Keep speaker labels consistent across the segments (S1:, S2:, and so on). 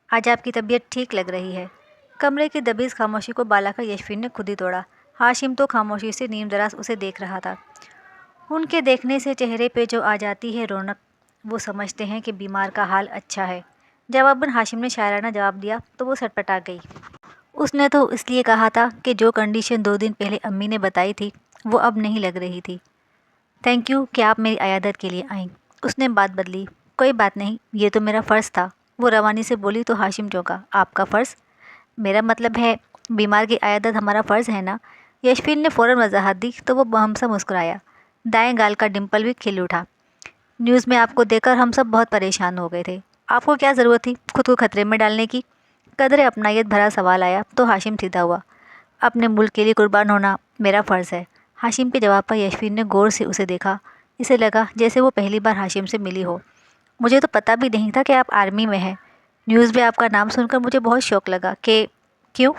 S1: آج آپ کی طبیعت ٹھیک لگ رہی ہے۔ کمرے کی دبیز خاموشی کو بالا کر یشفین نے خود ہی توڑا۔ ہاشم تو خاموشی سے نیم دراز اسے دیکھ رہا تھا۔ ان کے دیکھنے سے چہرے پہ جو آ جاتی ہے رونق، وہ سمجھتے ہیں کہ بیمار کا حال اچھا ہے۔ جواباً ہاشم نے شاعرانہ جواب دیا تو وہ سٹپٹا گئی۔ اس نے تو اس لیے کہا تھا کہ جو کنڈیشن 2 دن پہلے امی نے بتائی تھی وہ اب نہیں لگ رہی تھی۔ تھینک یو کہ آپ میری عیادت کے لیے آئیں۔ اس نے بات بدلی۔ کوئی بات نہیں، یہ تو میرا فرض تھا، وہ روانی سے بولی تو ہاشم چونکا۔ آپ کا فرض؟ میرا مطلب ہے بیمار کی عیادت ہمارا فرض ہے نا؟ یشفین نے فوراً وضاحت دی تو وہ بہم سا مسکرایا۔ دائیں گال کا ڈمپل بھی کھل اٹھا۔ نیوز میں آپ کو دیکھ کر ہم سب بہت پریشان ہو گئے تھے۔ آپ کو کیا ضرورت تھی خود کو خطرے میں ڈالنے کی؟ قدرے اپنائیت بھرا سوال آیا تو ہاشم سیدھا ہوا۔ اپنے ملک کے لیے قربان ہونا میرا فرض ہے۔ ہاشم کے جواب پر یشفین نے غور سے اسے دیکھا۔ اسے لگا جیسے وہ پہلی بار ہاشم سے ملی ہو۔ مجھے تو پتہ بھی نہیں تھا کہ آپ آرمی میں ہیں۔ نیوز میں آپ کا نام سن کر مجھے بہت شوق لگا کہ کیوں؟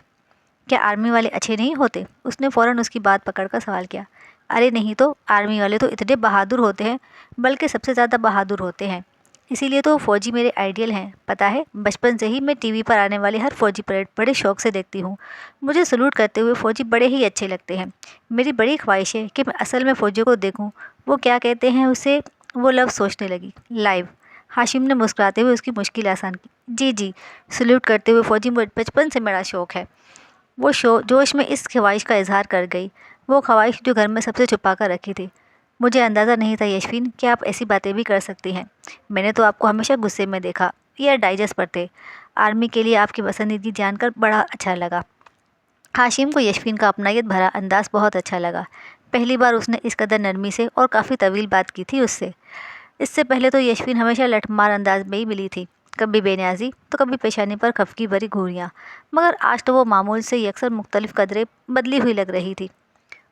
S1: کیا آرمی والے اچھے نہیں ہوتے؟ اس نے فوراً اس کی بات پکڑ کر سوال کیا۔ ارے نہیں تو، آرمی والے تو اتنے بہادر ہوتے ہیں، بلکہ سب سے زیادہ بہادر ہوتے ہیں۔ اسی لیے تو فوجی میرے آئیڈیل ہیں۔ پتہ ہے بچپن سے ہی میں ٹی وی پر آنے والے ہر فوجی پریڈ بڑے شوق سے دیکھتی ہوں۔ مجھے سلوٹ کرتے ہوئے فوجی بڑے ہی اچھے لگتے ہیں۔ میری بڑی خواہش ہے کہ میں اصل میں فوجیوں کو دیکھوں۔ وہ کیا کہتے ہیں اسے؟ وہ لفظ سوچنے لگی۔ لائیو۔ ہاشم نے مسکراتے ہوئے اس کی مشکل آسان کی۔ جی جی، سلوٹ کرتے ہوئے فوجی بچپن سے میرا شوق ہے۔ وہ جوش میں اس خواہش کا اظہار کر گئی، وہ خواہش جو گھر میں سب سے چھپا کر رکھی تھی۔ مجھے اندازہ نہیں تھا یشفین کہ آپ ایسی باتیں بھی کر سکتی ہیں۔ میں نے تو آپ کو ہمیشہ غصے میں دیکھا یا ڈائجسٹ پر تھے۔ آرمی کے لیے آپ کی پسندیدگی جان کر بڑا اچھا لگا۔ ہاشم کو یشفین کا اپنائیت بھرا انداز بہت اچھا لگا۔ پہلی بار اس نے اس قدر نرمی سے اور کافی طویل بات کی تھی اس سے۔ اس سے پہلے تو یشفین ہمیشہ لٹھ مار انداز میں ہی ملی تھی، کبھی بے نیازی تو کبھی پیشانی پر خفگی بھری گھوریاں، مگر آج تو وہ معمول سے یکسر مختلف قدرے بدلی ہوئی لگ رہی تھی۔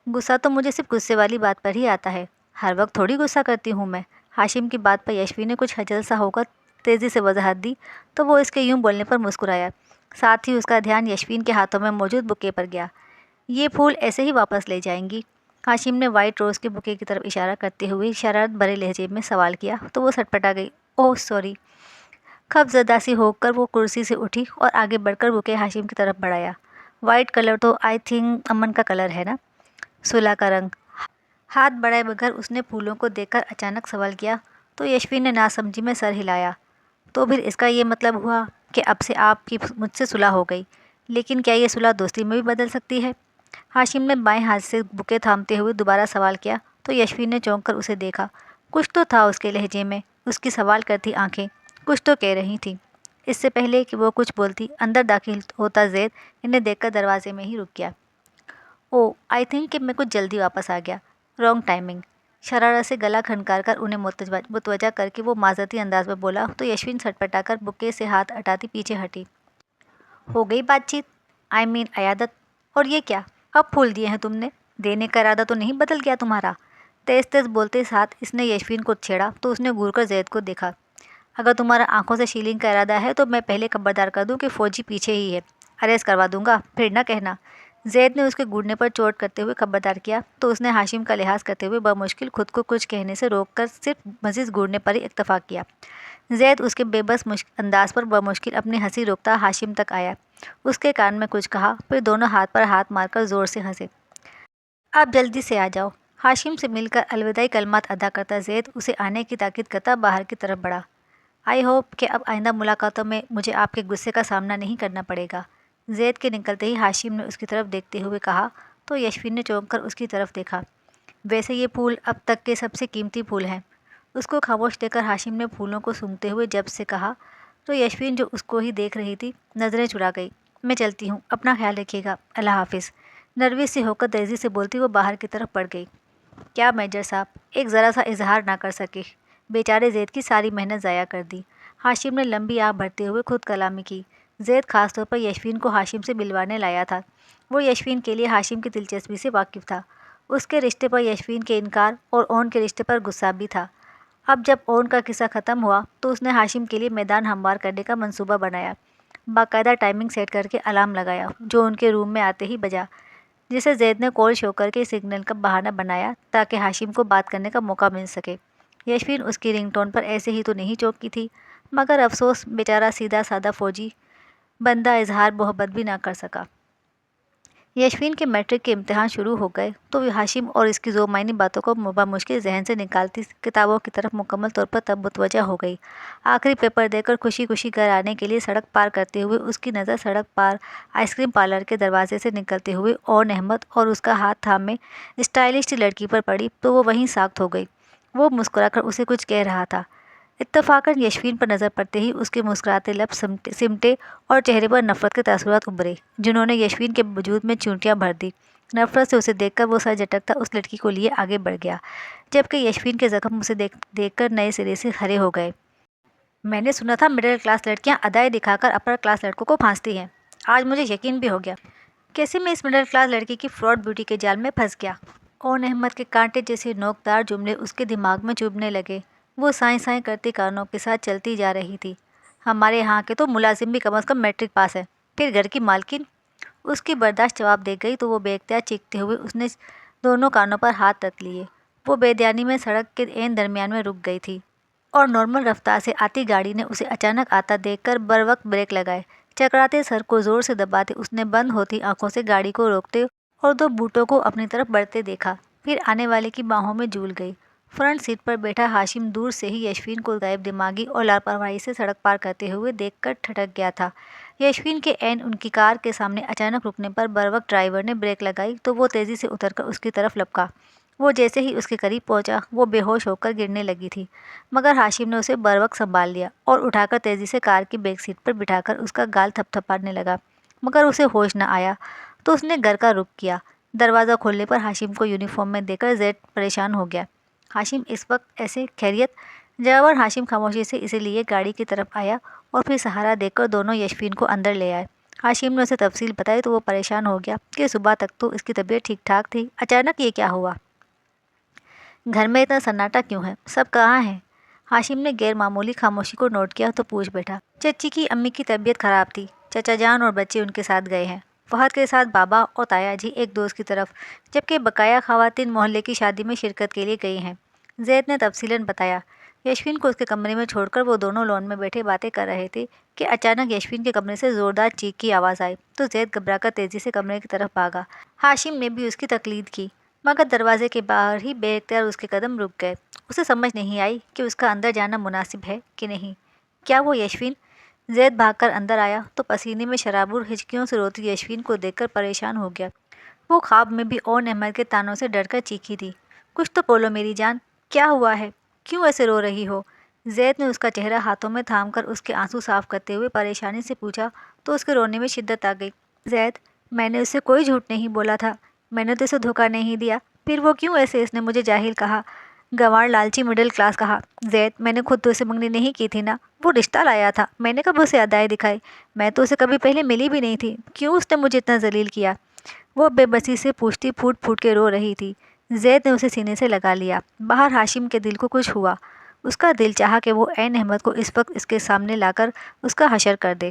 S1: غصہ تو مجھے صرف غصے والی بات پر ہی آتا ہے، ہر وقت تھوڑی غصہ کرتی ہوں میں۔ ہاشم کی بات پر یشفین نے کچھ خجل سا ہو کر تیزی سے وضاحت دی تو وہ اس کے یوں بولنے پر مسکرایا۔ ساتھ ہی اس کا دھیان یشفین کے ہاتھوں میں موجود بکے پر گیا۔ یہ پھول ایسے ہی واپس لے جائیں گی؟ ہاشم نے وائٹ روز کے بکے کی طرف اشارہ کرتے ہوئے شرارت بھرے لہجے میں سوال کیا تو وہ سٹپٹا گئی۔ اوہ سوری۔ خف زدہ سی ہو کر وہ کرسی سے اٹھی اور آگے بڑھ کر بکے ہاشم کی طرف بڑھایا۔ وائٹ کلر تو آئی تھنک امن کا کلر ہے نا؟ صلح کا رنگ۔ ہاتھ بڑھائے بغیر اس نے پھولوں کو دیکھ کر اچانک سوال کیا تو یشفین نے ناسمجھی میں سر ہلایا۔ تو پھر اس کا یہ مطلب ہوا کہ اب سے آپ کی مجھ سے صلح ہو گئی، لیکن کیا یہ صلح دوستی میں بھی بدل سکتی ہے؟ ہاشم نے بائیں ہاتھ سے بکے تھامتے ہوئے دوبارہ سوال کیا تو یشفین نے چونک کر اسے دیکھا۔ کچھ تو تھا اس کے لہجے میں، اس کی سوال کرتی آنکھیں کچھ تو کہہ رہی تھیں۔ اس سے پہلے کہ وہ کچھ بولتی، اندر داخل ہوتا زید انہیں دیکھ کر دروازے میں ہی رک گیا۔ او آئی تھنک کہ میں کچھ جلدی واپس آ گیا، رانگ ٹائمنگ۔ شرارت سے گلا کھنکار کر انہیں متوجہ کر کے وہ معذرتی انداز میں بولا تو یشفین سٹپٹا کر بکے سے ہاتھ ہٹاتی پیچھے ہٹی۔ ہو گئی بات چیت؟ آئی مین عیادت؟ اور یہ کیا؟ اب پھول دیے ہیں تم نے؟ دینے کا ارادہ تو نہیں بدل گیا تمہارا؟ تیز تیز بولتے ساتھ اس نے یشفین کو چھیڑا تو اس نے گھور کر زید کو دیکھا۔ اگر تمہارا آنکھوں سے شیلنگ کا ارادہ ہے تو میں پہلے خبردار کر دوں کہ فوجی پیچھے ہی ہے، اریسٹ کروا دوں گا، پھر نہ کہنا۔ زید نے اس کے گھڑنے پر چوٹ کرتے ہوئے خبردار کیا تو اس نے ہاشم کا لحاظ کرتے ہوئے بمشکل خود کو کچھ کہنے سے روک کر صرف مزید گھڑنے پر ہی اکتفا کیا۔ زید اس کے بے بس انداز پر بمشکل اپنی ہنسی روکتا ہاشم تک آیا، اس کے کان میں کچھ کہا، پھر دونوں ہاتھ پر ہاتھ مار کر زور سے ہنسے۔ اب جلدی سے آ جاؤ۔ ہاشم سے مل کر الوداعی کلمات ادا کرتا زید اسے آنے کی تاکید کرتا باہر کی طرف بڑھا۔ آئی ہوپ کہ اب آئندہ ملاقاتوں میں مجھے آپ کے غصے کا سامنا نہیں کرنا پڑے گا، زید کے نکلتے ہی ہاشم نے اس کی طرف دیکھتے ہوئے کہا تو یشفین نے چونک کر اس کی طرف دیکھا۔ ویسے یہ پھول اب تک کے سب سے قیمتی پھول ہیں، اس کو خاموش دیکھ کر ہاشم نے پھولوں کو سونگھتے ہوئے جب سے کہا تو یشفین جو اس کو ہی دیکھ رہی تھی نظریں چرا گئی۔ میں چلتی ہوں، اپنا خیال رکھیے گا، اللہ حافظ۔ نروس سی ہو کر تیزی سے بولتی وہ باہر کی طرف بڑھ گئی۔ کیا میجر صاحب؟ ایک ذرا سا اظہار نہ کر سکے، بیچارے زید کی ساری محنت ضائع کر دی۔ ہاشم نے لمبی آہ بھرتے ہوئے خود کلامی کی۔ زید خاص طور پر یشفین کو ہاشم سے ملوانے لایا تھا۔ وہ یشفین کے لیے ہاشم کی دلچسپی سے واقف تھا، اس کے رشتے پر یشفین کے انکار اور اون کے رشتے پر غصہ بھی تھا۔ اب جب اون کا قصہ ختم ہوا تو اس نے ہاشم کے لیے میدان ہموار کرنے کا منصوبہ بنایا، باقاعدہ ٹائمنگ سیٹ کر کے الارم لگایا جو ان کے روم میں آتے ہی بجا، جسے زید نے کال شو کر کے سگنل کا بہانہ بنایا تاکہ ہاشم کو بات کرنے کا موقع مل سکے۔ یشفین اس کی رنگ ٹون پر ایسے ہی تو نہیں چونکی تھی، مگر افسوس بیچارہ سیدھا سادہ فوجی بندہ اظہار محبت بھی نہ کر سکا۔ یشوین کے میٹرک کے امتحان شروع ہو گئے تو وہ ہاشم اور اس کی ذو معنی باتوں کو بمشکل ذہن سے نکالتی کتابوں کی طرف مکمل طور پر تب متوجہ ہو گئی۔ آخری پیپر دے کر خوشی خوشی گھر آنے کے لیے سڑک پار کرتے ہوئے اس کی نظر سڑک پار آئس کریم پارلر کے دروازے سے نکلتے ہوئے اون احمد اور اس کا ہاتھ تھامے اسٹائلش لڑکی پر پڑی تو وہ وہیں ساکت ہو گئی۔ وہ مسکرا کر اسے کچھ کہہ رہا تھا۔ اتفاقاً یشوین پر نظر پڑتے ہی اس کے مسکراتے لب سمٹے اور چہرے پر نفرت کے تاثرات ابھرے جنہوں نے یشوین کے وجود میں چیونٹیاں بھر دی۔ نفرت سے اسے دیکھ کر وہ سر جھٹکتا اس لڑکی کو لیے آگے بڑھ گیا، جبکہ یشوین کے زخم اسے دیکھ کر نئے سرے سے ہرے ہو گئے۔ میں نے سنا تھا مڈل کلاس لڑکیاں ادائیں دکھا کر اپر کلاس لڑکوں کو پھانستی ہیں۔ آج مجھے یقین بھی ہو گیا۔ کیسے میں اس مڈل کلاس لڑکی کی فراڈ بیوٹی کے جال میں پھنس گیا۔ اون احمد کے کانٹے جیسے نوکدار جملے اس کے دماغ میں چبھنے لگے۔ وہ سائیں سائیں کرتی کانوں کے ساتھ چلتی جا رہی تھی۔ ہمارے یہاں کے تو ملازم بھی کم از کم میٹرک پاس ہے، پھر گھر کی مالکن۔ اس کی برداشت جواب دے گئی تو وہ بے اختیار چیختے ہوئے اس نے دونوں کانوں پر ہاتھ رکھ لیے۔ وہ بے دھیانی میں سڑک کے عین درمیان میں رک گئی تھی اور نارمل رفتار سے آتی گاڑی نے اسے اچانک آتا دیکھ کر بروقت بریک لگائے۔ چکراتے سر کو زور سے دباتے اس نے بند ہوتی آنکھوں سے گاڑی کو روکتے اور دو بوٹوں کو اپنی طرف بڑھتے دیکھا، پھر آنے والے کی باہوں میں جھول گئی۔ فرنٹ سیٹ پر بیٹھا ہاشم دور سے ہی یشوین کو غائب دماغی اور لاپرواہی سے سڑک پار کرتے ہوئے دیکھ کر ٹھٹک گیا تھا۔ یشوین کے عین ان کی کار کے سامنے اچانک رکنے پر بروقت ڈرائیور نے بریک لگائی تو وہ تیزی سے اتر کر اس کی طرف لپکا۔ وہ جیسے ہی اس کے قریب پہنچا وہ بے ہوش ہو کر گرنے لگی تھی، مگر ہاشم نے اسے بروقت سنبھال لیا اور اٹھا کر تیزی سے کار کی بیک سیٹ پر بٹھا کر اس کا گال تھپ تھپانے لگا، مگر اسے ہوش نہ آیا تو اس نے گھر کا رخ کیا۔ دروازہ کھولنے پر ہاشم کو یونیفارم میں دیکھ کر زید پریشان ہو گیا۔ ہاشم اس وقت ایسے خیریت؟ جواباً ہاشم خاموشی سے اسے لیے گاڑی کی طرف آیا اور پھر سہارا دے کر دونوں یشوین کو اندر لے آئے۔ ہاشم نے اسے تفصیل بتائی تو وہ پریشان ہو گیا کہ صبح تک تو اس کی طبیعت ٹھیک ٹھاک تھی، اچانک یہ کیا ہوا؟ گھر میں اتنا سناٹا کیوں ہے؟ سب کہاں ہیں؟ ہاشم نے غیر معمولی خاموشی کو نوٹ کیا تو پوچھ بیٹھا۔ چچی کی امی کی طبیعت خراب تھی، چچا جان اور بچے ان کے ساتھ گئے ہیں۔ فہد کے ساتھ بابا اور تایا جی ایک دوست کی طرف، جبکہ بقایا خواتین محلے کی شادی میں شرکت کے لیے گئی ہیں۔ زید نے تفصیلاً بتایا۔ یشوین کو اس کے کمرے میں چھوڑ کر وہ دونوں لان میں بیٹھے باتیں کر رہے تھے کہ اچانک یشوین کے کمرے سے زوردار چیخ کی آواز آئی تو زید گھبرا کر تیزی سے کمرے کی طرف بھاگا۔ ہاشم نے بھی اس کی تقلید کی، مگر دروازے کے باہر ہی بے اختیار اس کے قدم رک گئے۔ اسے سمجھ نہیں آئی کہ اس کا اندر جانا مناسب ہے کہ نہیں۔ کیا وہ یشوین؟ زید بھاگ کر اندر آیا تو پسینے میں شرابور ہچکیوں سے روتی یشوین کو دیکھ کر پریشان ہو گیا۔ وہ خواب میں بھی اون احمد کے تانوں سے ڈر کر چیخی تھی۔ کچھ تو بولو میری جان، کیا ہوا ہے؟ کیوں ایسے رو رہی ہو؟ زید نے اس کا چہرہ ہاتھوں میں تھام کر اس کے آنسو صاف کرتے ہوئے پریشانی سے پوچھا تو اس کے رونے میں شدت آ گئی۔ زید، میں نے اسے کوئی جھوٹ نہیں بولا تھا، میں نے تو اسے دھوکہ نہیں دیا، پھر وہ کیوں ایسے؟ اس نے مجھے جاہل کہا، گنوار لالچی مڈل کلاس کہا۔ زید، میں نے خود تو اسے منگنی نہیں کی تھی نا، وہ رشتہ لایا تھا، میں نے کب اسے ادائیں دکھائی؟ میں تو اسے کبھی پہلے ملی بھی نہیں تھی، کیوں اس نے مجھے اتنا ذلیل کیا؟ وہ بے بسی سے پوچھتی پھوٹ پھوٹ کے رو رہی تھی۔ زید نے اسے سینے سے لگا لیا۔ باہر ہاشم کے دل کو کچھ ہوا۔ اس کا دل چاہا کہ وہ عین احمد کو اس وقت اس کے سامنے لا کر اس کا حشر کر دے۔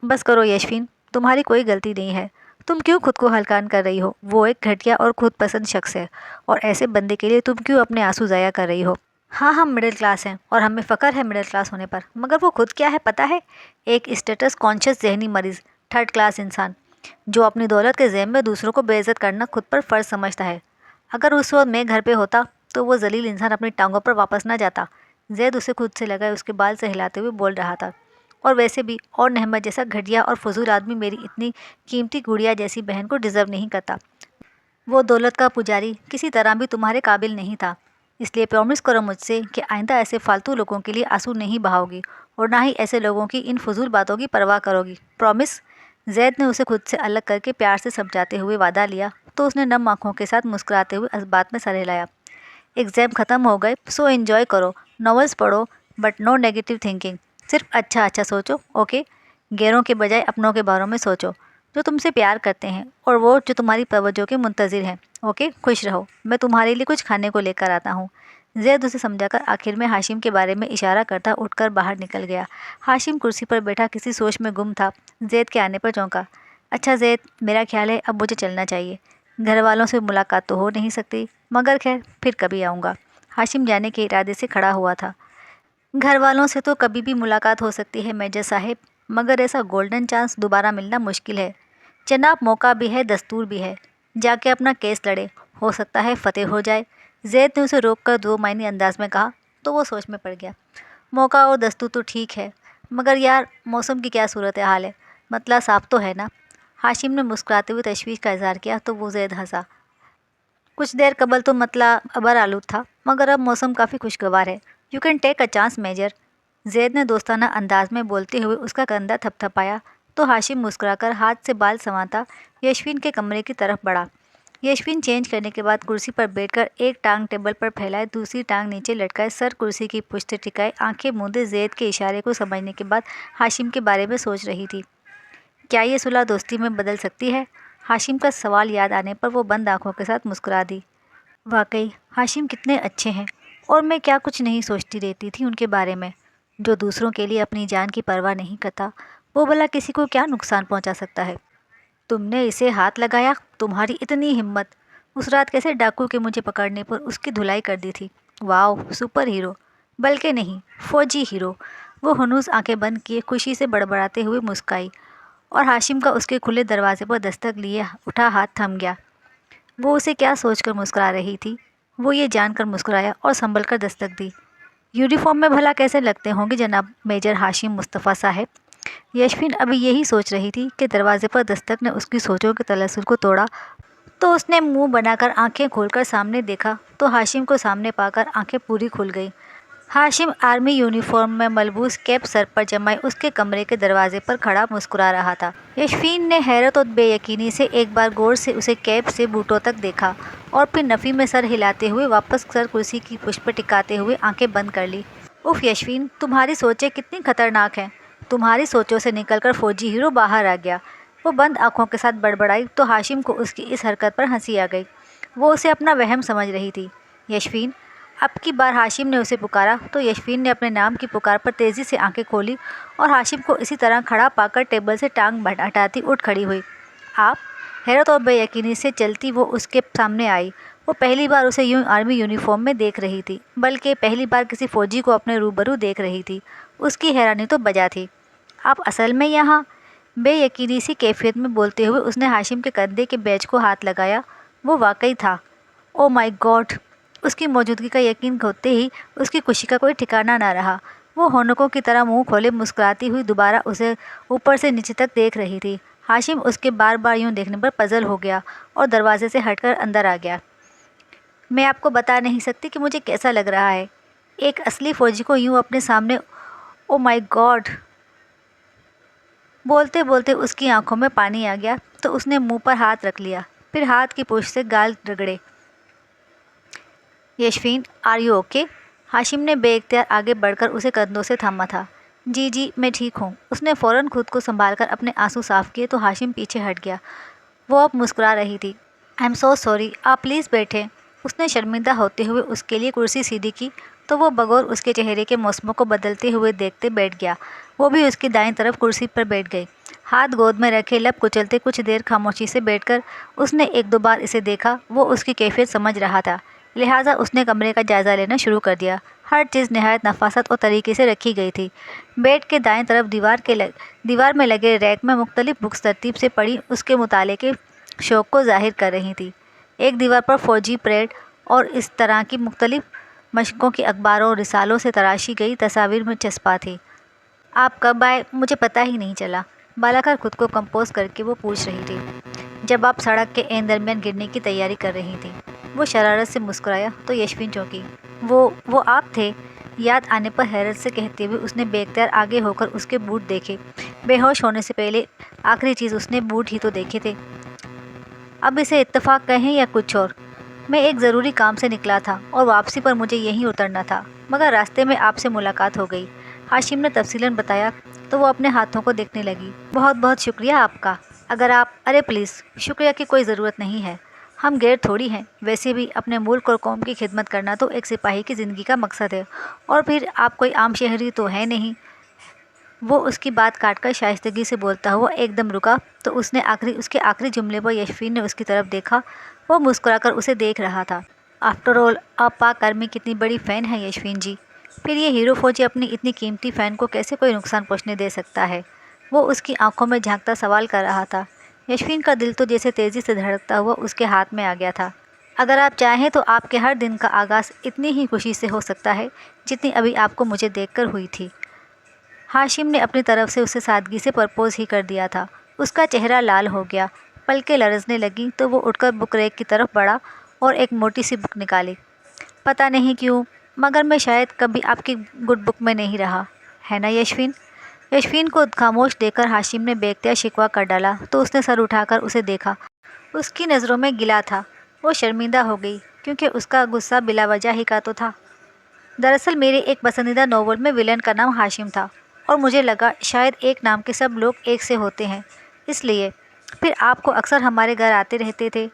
S1: بس کرو یشوین، تمہاری کوئی غلطی نہیں ہے، تم کیوں خود کو ہلکان کر رہی ہو؟ وہ ایک گھٹیا اور خود پسند شخص ہے، اور ایسے بندے کے لیے تم کیوں اپنے آنسو ضائع کر رہی ہو؟ ہاں ہم مڈل کلاس ہیں اور ہمیں فخر ہے مڈل کلاس ہونے پر، مگر وہ خود کیا ہے پتہ ہے؟ ایک اسٹیٹس کانشیس ذہنی مریض، تھرڈ کلاس انسان، جو اپنی دولت کے ذیم میں دوسروں کو بے عزت کرنا خود پر فرض سمجھتا ہے۔ اگر اس وقت میں گھر پہ ہوتا تو وہ ذلیل انسان اپنی ٹانگوں پر واپس نہ جاتا۔ زید اسے خود سے لگائے اس کے بال سے ہلاتے ہوئے بول رہا تھا۔ اور ویسے بھی اور احمد جیسا گھٹیا اور فضول آدمی میری اتنی قیمتی گڑیا جیسی بہن کو ڈیزرو نہیں کرتا۔ وہ دولت کا پجاری کسی طرح بھی تمہارے قابل نہیں تھا، اس لیے پرومس کرو مجھ سے کہ آئندہ ایسے فالتو لوگوں کے لیے آنسو نہیں بہاؤ گی اور نہ ہی ایسے لوگوں کی ان فضول باتوں کی پرواہ کرو گی، پرومس؟ زید نے اسے خود سے الگ کر کے پیار سے سمجھاتے ہوئے وعدہ لیا تو اس نے نم آنکھوں کے ساتھ مسکراتے ہوئے اس بات میں سر ہلایا۔ ایگزام ختم ہو گئے سو انجوائے کرو، ناولس پڑھو، بٹ نو نیگیٹو تھنکنگ، صرف اچھا اچھا سوچو، اوکے؟ غیروں کے بجائے اپنوں کے باروں میں سوچو، جو تم سے پیار کرتے ہیں اور وہ جو تمہاری توجہ کے منتظر ہیں، اوکے؟ خوش رہو، میں تمہارے لیے کچھ کھانے کو لے کر آتا ہوں۔ زید اسے سمجھا کر آخر میں ہاشم کے بارے میں اشارہ کرتا اٹھ کر باہر نکل گیا۔ ہاشم کرسی پر بیٹھا کسی سوچ میں گم تھا، زید کے آنے پر چونکا۔ اچھا زید، میرا خیال ہے اب مجھے چلنا چاہیے، گھر والوں سے ملاقات تو ہو نہیں سکتی، مگر خیر پھر کبھی آؤں گا۔ ہاشم جانے کے ارادے سے کھڑا ہوا تھا۔ گھر والوں سے تو کبھی بھی ملاقات ہو سکتی ہے میجر صاحب، مگر ایسا گولڈن چانس دوبارہ ملنا مشکل ہے۔ جناب موقع بھی ہے، دستور بھی ہے، جا کے اپنا کیس لڑے، ہو سکتا ہے فتح ہو جائے۔ زید نے اسے روک کر دو معنی انداز میں کہا تو وہ سوچ میں پڑ گیا۔ موقع اور دستور تو ٹھیک ہے، مگر یار موسم کی کیا صورت حال ہے، مطلب صاف تو ہے نا؟ ہاشم نے مسکراتے ہوئے تشویش کا اظہار کیا تو وہ زید ہنسا۔ کچھ دیر قبل تو مطلب ابر آلود تھا، مگر اب موسم کافی خوشگوار ہے۔ You can take a chance major. Zaid نے دوستانہ انداز میں بولتے ہوئے اس کا کندھا تھپ تھپایا تو ہاشم مسکرا کر ہاتھ سے بال سنوارتا یشوین کے کمرے کی طرف بڑھا۔ یشوین چینج کرنے کے بعد کرسی پر بیٹھ کر ایک ٹانگ ٹیبل پر پھیلائے، دوسری ٹانگ نیچے لٹکائے، سر کرسی کی پشت ٹکائے، آنکھیں موندے زید کے اشارے کو سمجھنے کے بعد ہاشم کے بارے میں سوچ رہی تھی۔ کیا یہ صلح دوستی میں بدل سکتی ہے؟ ہاشم کا سوال یاد آنے پر وہ بند آنکھوں کے ساتھ مسکرا دی۔ واقعی ہاشم کتنے اچھے ہیں، اور میں کیا کچھ نہیں سوچتی رہتی تھی ان کے بارے میں۔ جو دوسروں کے لیے اپنی جان کی پرواہ نہیں کرتا، وہ بھلا کسی کو کیا نقصان پہنچا سکتا ہے؟ تم نے اسے ہاتھ لگایا؟ تمہاری اتنی ہمت! اس رات کیسے ڈاکو کے مجھے پکڑنے پر اس کی دھلائی کر دی تھی؟ واؤ، سپر ہیرو! بلکہ نہیں، فوجی ہیرو! وہ ہنوز آنکھیں بند کیے خوشی سے بڑبڑاتے ہوئے مسکرائی، اور ہاشم کا اس کے کھلے دروازے پر دستک لیے اٹھا ہاتھ تھم گیا۔ وہ اسے کیا سوچ کر مسکرا رہی تھی، وہ یہ جان کر مسکرایا اور سنبھل کر دستک دی۔ یونیفارم میں بھلا کیسے لگتے ہوں گے جناب میجر ہاشم مصطفیٰ صاحب؟ یشوین ابھی یہی سوچ رہی تھی کہ دروازے پر دستک نے اس کی سوچوں کے تسلسل کو توڑا، تو اس نے منہ بنا کر آنکھیں کھول کر سامنے دیکھا تو ہاشم کو سامنے پا کر آنکھیں پوری کھل گئیں۔ ہاشم آرمی یونیفارم میں ملبوس، کیپ سر پر جمائے، اس کے کمرے کے دروازے پر کھڑا مسکرا رہا تھا۔ یشوین نے حیرت اور بے یقینی سے ایک بار غور سے اسے کیپ سے بوٹوں تک دیکھا، اور پھر نفی میں سر ہلاتے ہوئے واپس سر کرسی کی پشت پر ٹکاتے ہوئے آنکھیں بند کر لی۔ اف یشوین، تمہاری سوچیں کتنی خطرناک ہیں! تمہاری سوچوں سے نکل کر فوجی ہیرو باہر آ گیا۔ وہ بند آنکھوں کے ساتھ بڑبڑائی تو ہاشم کو اس کی اس حرکت پر ہنسی آ گئی۔ وہ اسے اپنا وہم سمجھ رہی تھی۔ یشوین! اب کی بار ہاشم نے اسے پکارا تو یشوین نے اپنے نام کی پکار پر تیزی سے آنکھیں کھولی اور ہاشم کو اسی طرح کھڑا پا کر ٹیبل سے ٹانگ ہٹاتی اٹھ کھڑی ہوئی۔ آپ؟ حیرت اور بے یقینی سے چلتی وہ اس کے سامنے آئی۔ وہ پہلی بار اسے یوں آرمی یونیفارم میں دیکھ رہی تھی، بلکہ پہلی بار کسی فوجی کو اپنے روبرو دیکھ رہی تھی۔ اس کی حیرانی تو بجا تھی۔ آپ اصل میں یہاں؟ بے یقینی سی کیفیت میں بولتے ہوئے اس نے ہاشم کے کندھے کے بیج کو ہاتھ لگایا۔ وہ واقعی تھا۔ او مائی گاڈ! اس کی موجودگی کا یقین ہوتے ہی اس کی خوشی کا کوئی ٹھکانہ نہ رہا۔ وہ ہونکوں کی طرح منہ کھولے مسکراتی ہوئی دوبارہ اسے اوپر سے نیچے تک دیکھ رہی تھی۔ ہاشم اس کے بار بار یوں دیکھنے پر پزل ہو گیا اور دروازے سے ہٹ کر اندر آ گیا۔ میں آپ کو بتا نہیں سکتی کہ مجھے کیسا لگ رہا ہے، ایک اصلی فوجی کو یوں اپنے سامنے۔ او مائی گاڈ! بولتے بولتے اس کی آنکھوں میں پانی آ گیا تو اس نے منہ پر ہاتھ رکھ لیا، پھر ہاتھ کی پشت سے گال رگڑے۔ یشوین، آر یو اوکے؟ ہاشم نے بے اختیار آگے بڑھ کر اسے کندھوں سے تھاما تھا۔ جی جی میں ٹھیک ہوں۔ اس نے فوراً خود کو سنبھال کر اپنے آنسو صاف کیے تو ہاشم پیچھے ہٹ گیا۔ وہ اب مسکرا رہی تھی۔ آئی ایم سو سوری، آپ پلیز بیٹھیں۔ اس نے شرمندہ ہوتے ہوئے اس کے لیے کرسی سیدھی کی تو وہ بغور اس کے چہرے کے موسموں کو بدلتے ہوئے دیکھتے بیٹھ گیا۔ وہ بھی اس کی دائیں طرف کرسی پر بیٹھ گئی، ہاتھ گود میں رکھے، لب کچلتے کچھ دیر خاموشی سے بیٹھ کر اس نے ایک دو بار اسے دیکھا۔ وہ اس کی کیفیت سمجھ رہا تھا، لہٰذا اس نے کمرے کا جائزہ لینا شروع کر دیا۔ ہر چیز نہایت نفاست اور طریقے سے رکھی گئی تھی۔ بیڈ کے دائیں طرف دیوار میں لگے ریک میں مختلف بکس ترتیب سے پڑھی اس کے مطالعے کے شوق کو ظاہر کر رہی تھی۔ ایک دیوار پر فوجی پریڈ اور اس طرح کی مختلف مشقوں کی اخباروں اور رسالوں سے تراشی گئی تصاویر میں چسپاں تھی۔ آپ کب آئے؟ مجھے پتہ ہی نہیں چلا۔ بالا کر خود کو کمپوز کر کے وہ پوچھ رہی تھی، جب آپ سڑک کے عین درمیان گرنے کی تیاری کر رہی تھی۔ وہ شرارت سے مسکرایا تو یشوین چونکی۔ وہ آپ تھے؟ یاد آنے پر حیرت سے کہتے ہوئے اس نے بے اختیار آگے ہو کر اس کے بوٹ دیکھے۔ بے ہوش ہونے سے پہلے آخری چیز اس نے بوٹ ہی تو دیکھے تھے۔ اب اسے اتفاق کہیں یا کچھ اور، میں ایک ضروری کام سے نکلا تھا اور واپسی پر مجھے یہیں اترنا تھا، مگر راستے میں آپ سے ملاقات ہو گئی۔ ہاشم نے تفصیلاً بتایا تو وہ اپنے ہاتھوں کو دیکھنے لگی۔ بہت بہت شکریہ آپ کا۔ اگر آپ… ارے پلیز، شکریہ کی کوئی ضرورت نہیں ہے، ہم غیر تھوڑی ہیں۔ ویسے بھی اپنے ملک اور قوم کی خدمت کرنا تو ایک سپاہی کی زندگی کا مقصد ہے، اور پھر آپ کوئی عام شہری تو ہیں نہیں۔ وہ اس کی بات کاٹ کر شائستگی سے بولتا ہوا ایک دم رکا تو اس کے آخری جملے پر یشوین نے اس کی طرف دیکھا۔ وہ مسکرا کر اسے دیکھ رہا تھا۔ آفٹر آل آپ پاک آرمی کی اتنی بڑی فین ہیں یشوین جی، پھر یہ ہیرو فوجی اپنی اتنی قیمتی فین کو کیسے کوئی نقصان پہنچنے دے سکتا ہے؟ وہ اس کی آنکھوں میں جھانکتا سوال کر رہا تھا۔ یشوین کا دل تو جیسے تیزی سے دھڑکتا ہوا اس کے ہاتھ میں آ گیا تھا۔ اگر آپ چاہیں تو آپ کے ہر دن کا آغاز اتنی ہی خوشی سے ہو سکتا ہے جتنی ابھی آپ کو مجھے دیکھ کر ہوئی تھی۔ ہاشم نے اپنی طرف سے اسے سادگی سے پرپوز ہی کر دیا تھا۔ اس کا چہرہ لال ہو گیا، پلکیں لرزنے لگیں تو وہ اٹھ کر بک ریک کی طرف بڑھا اور ایک موٹی سی بک نکالی۔ پتہ نہیں کیوں مگر میں شاید کبھی آپ کی گڈ بک میں نہیں رہا، ہے نا یشوین؟ یشوین کو خاموش دیکھ کر ہاشم نے بے اختیار شکوہ کر ڈالا تو اس نے سر اٹھا کر اسے دیکھا۔ اس کی نظروں میں گلا تھا۔ وہ شرمندہ ہو گئی کیونکہ اس کا غصہ بلا وجہ ہی کا تو تھا۔ دراصل میرے ایک پسندیدہ ناول میں ویلن کا نام ہاشم تھا اور مجھے لگا شاید ایک نام کے سب لوگ ایک سے ہوتے ہیں، اس لیے پھر آپ کو اکثر ہمارے گھر آتے رہتے تھے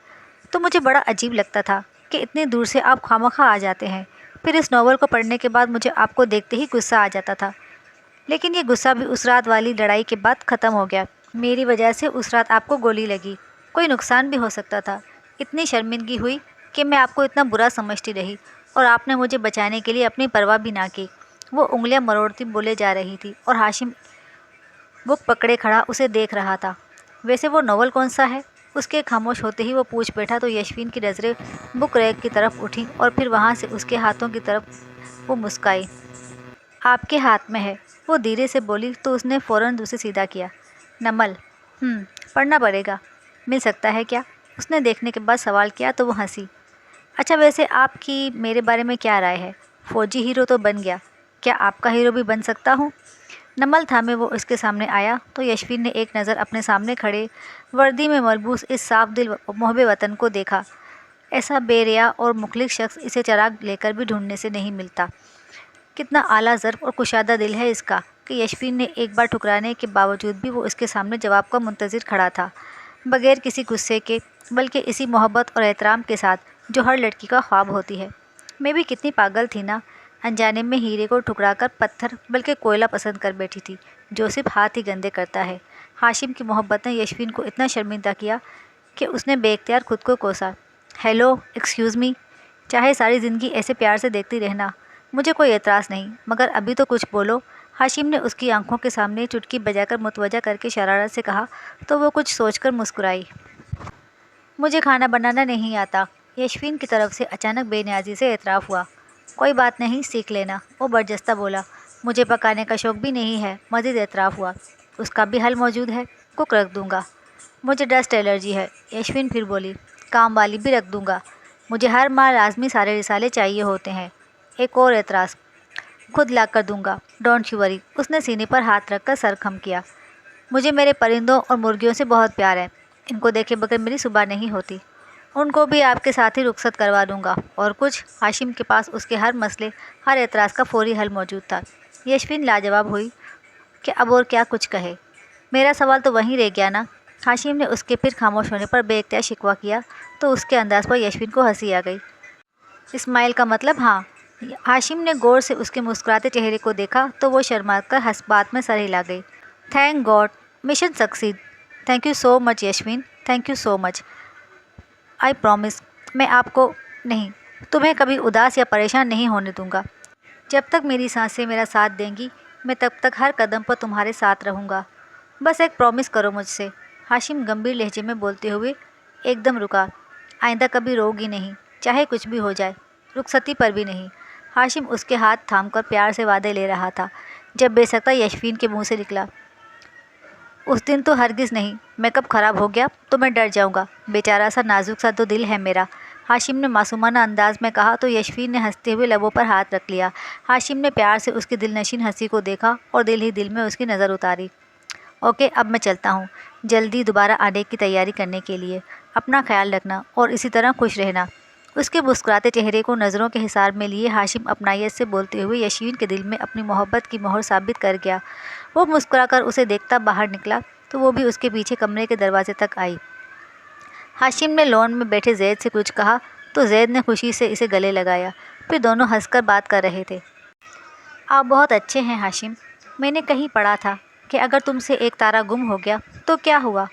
S1: تو مجھے بڑا عجیب لگتا تھا کہ اتنی دور سے آپ خوامخواہ آ جاتے ہیں۔ پھر اس ناول کو پڑھنے کے بعد مجھے آپ کو دیکھتے ہی غصہ آ جاتا تھا، لیکن یہ غصہ بھی اس رات والی لڑائی کے بعد ختم ہو گیا۔ میری وجہ سے اس رات آپ کو گولی لگی، کوئی نقصان بھی ہو سکتا تھا۔ اتنی شرمندگی ہوئی کہ میں آپ کو اتنا برا سمجھتی رہی اور آپ نے مجھے بچانے کے لیے اپنی پرواہ بھی نہ کی۔ وہ انگلیاں مروڑتی بولے جا رہی تھی اور ہاشم بک پکڑے کھڑا اسے دیکھ رہا تھا۔ ویسے وہ ناول کون سا ہے؟ اس کے خاموش ہوتے ہی وہ پوچھ بیٹھا تو یشوین کی نظریں بک ریک کی طرف اٹھیں اور پھر وہاں سے اس کے ہاتھوں کی طرف وہ مسکرائی۔ آپ کے ہاتھ میں ہے، وہ دھیرے سے بولی تو اس نے فوراً اسے سیدھا کیا۔ نمل، پڑھنا پڑے گا، مل سکتا ہے کیا؟ اس نے دیکھنے کے بعد سوال کیا تو وہ ہنسی۔ اچھا ویسے آپ کی میرے بارے میں کیا رائے ہے؟ فوجی ہیرو تو بن گیا، کیا آپ کا ہیرو بھی بن سکتا ہوں؟ نمل تھامے وہ اس کے سامنے آیا تو یشوین نے ایک نظر اپنے سامنے کھڑے وردی میں ملبوس اس صاف دل محب وطن کو دیکھا۔ ایسا بے ریا اور مخلص شخص اسے چراغ لے کر بھی ڈھونڈنے سے نہیں ملتا۔ کتنا اعلیٰ ظرف اور کشادہ دل ہے اس کا کہ یشوین نے ایک بار ٹھکرانے کے باوجود بھی وہ اس کے سامنے جواب کا منتظر کھڑا تھا، بغیر کسی غصے کے، بلکہ اسی محبت اور احترام کے ساتھ جو ہر لڑکی کا خواب ہوتی ہے۔ میں بھی کتنی پاگل تھی نا، انجانے میں ہیرے کو ٹھکرا کر پتھر بلکہ کوئلہ پسند کر بیٹھی تھی جو صرف ہاتھ ہی گندے کرتا ہے۔ ہاشم کی محبت نے یشوین کو اتنا شرمندہ کیا کہ اس نے بے اختیار خود کو کوسا۔ ہیلو، ایکسکیوز می، چاہے ساری زندگی ایسے پیار سے دیکھتی رہنا، مجھے کوئی اعتراض نہیں، مگر ابھی تو کچھ بولو۔ ہاشم نے اس کی آنکھوں کے سامنے چٹکی بجا کر متوجہ کر کے شرارت سے کہا تو وہ کچھ سوچ کر مسکرائی۔ مجھے کھانا بنانا نہیں آتا، یشوین کی طرف سے اچانک بے نیازی سے اعتراف ہوا۔ کوئی بات نہیں، سیکھ لینا، وہ برجستہ بولا۔ مجھے پکانے کا شوق بھی نہیں ہے، مزید اعتراف ہوا۔ اس کا بھی حل موجود ہے، کوک رکھ دوں گا۔ مجھے ڈسٹ الرجی ہے، یشوین پھر بولی۔ کام والی بھی رکھ دوں گا، مجھے ہر ماہ لازمی سارے رسالے چاہیے ہوتے ہیں۔ ایک اور اعتراض، خود لا کر دوں گا، ڈونٹ یو وری۔ اس نے سینے پر ہاتھ رکھ کر سر خم کیا۔ مجھے میرے پرندوں اور مرغیوں سے بہت پیار ہے، ان کو دیکھے بغیر میری صبح نہیں ہوتی، ان کو بھی آپ کے ساتھ ہی رخصت کروا دوں گا۔ اور کچھ؟ ہاشم کے پاس اس کے ہر مسئلے، ہر اعتراض کا فوری حل موجود تھا۔ یشوین لاجواب ہوئی کہ اب اور کیا کچھ کہے، میرا سوال تو وہیں رہ گیا نا۔ ہاشم نے اس کے پھر خاموش ہونے پر بے اختیار شکوہ کیا تو اس کے انداز پر یشوین کو ہنسی آ گئی۔ اسماعیل کا مطلب ہاں۔ ہاشم نے غور سے اس کے مسکراتے چہرے کو دیکھا تو وہ شرما کر بات میں سر ہلا گئی۔ Thank God, mission succeed. Thank you so much Yashwin, thank you so much. I promise, میں آپ کو نہیں، تمہیں کبھی اداس یا پریشان نہیں ہونے دوں گا۔ جب تک میری سانسیں میرا ساتھ دیں گی میں تب تک ہر قدم پر تمہارے ساتھ رہوں گا۔ بس ایک پرومس کرو مجھ سے۔ ہاشم گمبھیر لہجے میں بولتے ہوئے ایک دم رکا۔ آئندہ کبھی رو گی نہیں، چاہے کچھ بھی ہو جائے، رخصتی پر بھی نہیں۔ ہاشم اس کے ہاتھ تھام کر پیار سے وعدے لے رہا تھا جب بے سکتا یشوین کے منہ سے نکلا، اس دن تو ہرگز نہیں، میک اپ خراب ہو گیا تو میں ڈر جاؤں گا، بیچارہ سا نازک سا تو دل ہے میرا۔ ہاشم نے معصومانہ انداز میں کہا تو یشوین نے ہنستے ہوئے لبوں پر ہاتھ رکھ لیا۔ ہاشم نے پیار سے اس کی دل نشین ہنسی کو دیکھا اور دل ہی دل میں اس کی نظر اتاری۔ اوکے، اب میں چلتا ہوں، جلدی دوبارہ آنے کی تیاری کرنے کے لیے۔ اپنا خیال رکھنا اور اسی طرح خوش رہنا۔ اس کے مسکراتے چہرے کو نظروں کے حصار میں لیے ہاشم اپنائیت سے بولتے ہوئے یشوین کے دل میں اپنی محبت کی مہر ثابت کر گیا۔ وہ مسکرا کر اسے دیکھتا باہر نکلا تو وہ بھی اس کے پیچھے کمرے کے دروازے تک آئی۔ ہاشم نے لون میں بیٹھے زید سے کچھ کہا تو زید نے خوشی سے اسے گلے لگایا، پھر دونوں ہنس کر بات کر رہے تھے۔ آپ بہت اچھے ہیں ہاشم، میں نے کہیں پڑھا تھا کہ اگر تم سے ایک تارہ گم ہو گیا تو کیا ہوا؟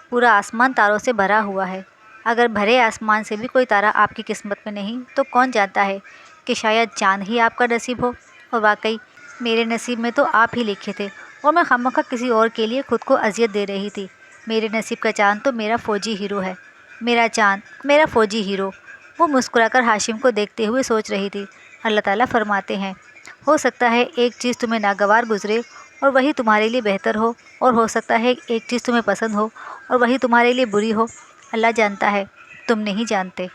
S1: پورا آسمان تاروں سے بھرا ہوا ہے، اگر بھرے آسمان سے بھی کوئی تارہ آپ کی قسمت میں نہیں تو کون جانتا ہے کہ شاید چاند ہی آپ کا نصیب ہو۔ اور واقعی میرے نصیب میں تو آپ ہی لکھے تھے اور میں خامخواہ کسی اور کے لیے خود کو اذیت دے رہی تھی۔ میرے نصیب کا چاند تو میرا فوجی ہیرو ہے، میرا چاند، میرا فوجی ہیرو۔ وہ مسکرا کر ہاشم کو دیکھتے ہوئے سوچ رہی تھی۔ اللہ تعالیٰ فرماتے ہیں، ہو سکتا ہے ایک چیز تمہیں ناگوار گزرے اور وہی تمہارے لیے بہتر ہو، اور ہو سکتا ہے ایک چیز تمہیں پسند ہو اور وہی تمہارے لیے بری ہو۔ اللہ جانتا ہے، تم نہیں جانتے۔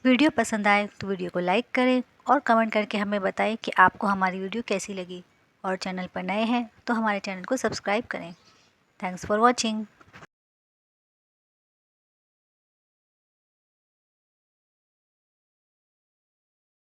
S1: ویڈیو پسند آئے تو ویڈیو کو لائک کریں اور کمنٹ کر کے ہمیں بتائیں کہ آپ کو ہماری ویڈیو کیسی لگی، اور چینل پر نئے ہیں تو ہمارے چینل کو سبسکرائب کریں۔ Thanks for watching.